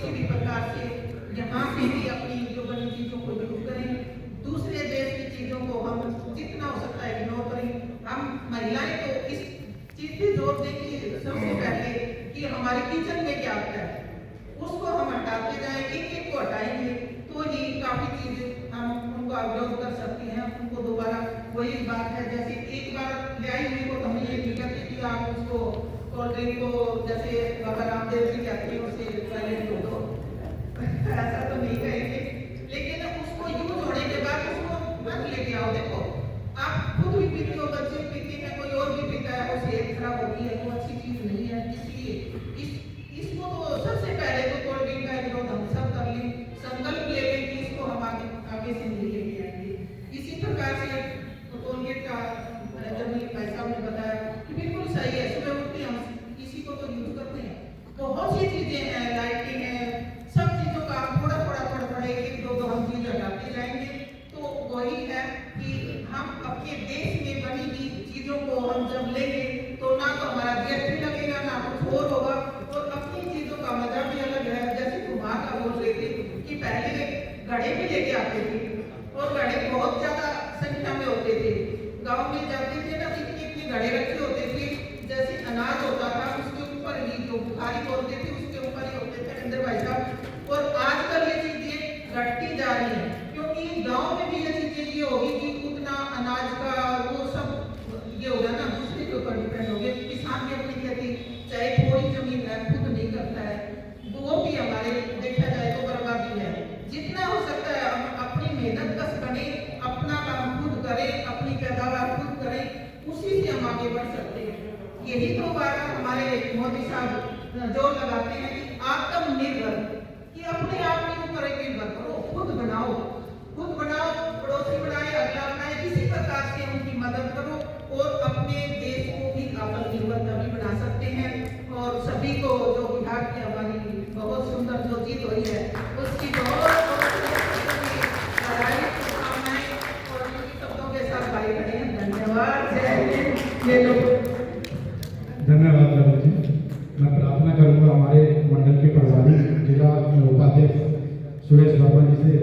किसी भी प्रकार से यहाँ से भी अपनी जो बनी चीजों को यूज करें। दूसरे देश की चीजों को हम जितना हो सकता है इग्नोर करें। हम महिलाएं तो इस चीज पे जोर दें कि सबसे पहले कि हमारे किचन में क्या आता है उसको हम हटाते जाएं, एक एक को हटाएंगे तो ही काफी चीजें हम उनको अवरोध कर सकते हैं। उनको दोबारा वही बात है, जैसे एक बार ले आई हुई को हमें ये नहीं कहते कि आप उसको कोल्ड ड्रिंक को जैसे बाबा रामदेव जी कहते हैं उसे पहले धो दो, ऐसा तो नहीं कहेंगे, लेकिन उसको यूज होने के बाद उसको मत लेके आओ। देखो आप खुद भी पीते हो, बच्चे पीते हैं, कोई और भी पीता है, वो सेहत खराब होती है, वो अच्छी चीज नहीं है। इसलिए इसको तो सबसे पहले तो कोल्ड ड्रिंक का विरोध हम सब कर लें, संकल्प ले लें कि इसको हम आगे से नहीं लेके आएंगे। इसी प्रकार से कोलगेट का जब भाई साहब ने बताया कि बिल्कुल सही है, सुबह उठते हम इसी को तो यूज करते हैं। बहुत सी चीजें हैं, लाइटिंग है, सब चीजों का हम थोड़ा एक दो हम चीज हटाते जाएंगे तो वही है कि हम अपने देश में बनी हुई चीजों को हम जब लेंगे तो ना तो हमारा जेब भी लगेगा ना कुछ और होगा, और अपनी चीजों का मजा भी अलग है। जैसे कुम्हार का बोल रहे थे कि पहले घड़े भी लेके आते थे और घड़े बहुत ज्यादा संख्या में होते थे, गांव में जाते थे ना, इतने घड़े रखे होते थे, जैसे अनाज होता था उसके ऊपर ही जो बुखारी बोलते थे उसके ऊपर ही होते थे अंदर भाई साहब। और आजकल ये चीजें घटती जा रही है क्योंकि गांव में भी ये चीजें ये होगी कि उतना अनाज का वो सब ये होगा ना दूसरे के ऊपर डिपेंड हो गया। किसान भी अपनी खेती चाहे थोड़ी जमीन है खुद नहीं करता है, वो भी हमारे देखा जाए तो बर्बादी है। जितना हो सकता है हम अपनी मेहनत कस बने, अपना काम खुद करें, अपनी पैदावार खुद करें, उसी से हम आगे बढ़ सकते हैं। यही तो बात हमारे मोदी साहब जोर लगाते हैं कि आत्मनिर्भर, कि अपने आप के ऊपर निर्भर करो, खुद बनाओ, पड़ोसी बढ़ाए, अगला बनाए, किसी प्रकार से उनकी मदद करो और अपने देश को भी आत्मनिर्भर तभी बना सकते हैं। और सभी को जो बिहार की हमारी बहुत सुंदर जो जीत हुई है उसकी बहुत शुभकामनाएं और उनकी शब्दों के साथ भाई खड़े हैं। धन्यवाद, जय हिंद। ये लोग धन्यवाद मैडम जी। मैं प्रार्थना करूंगा हमारे मंडल के प्रभारी जिला उपाध्यक्ष सुरेश वर्मा जी से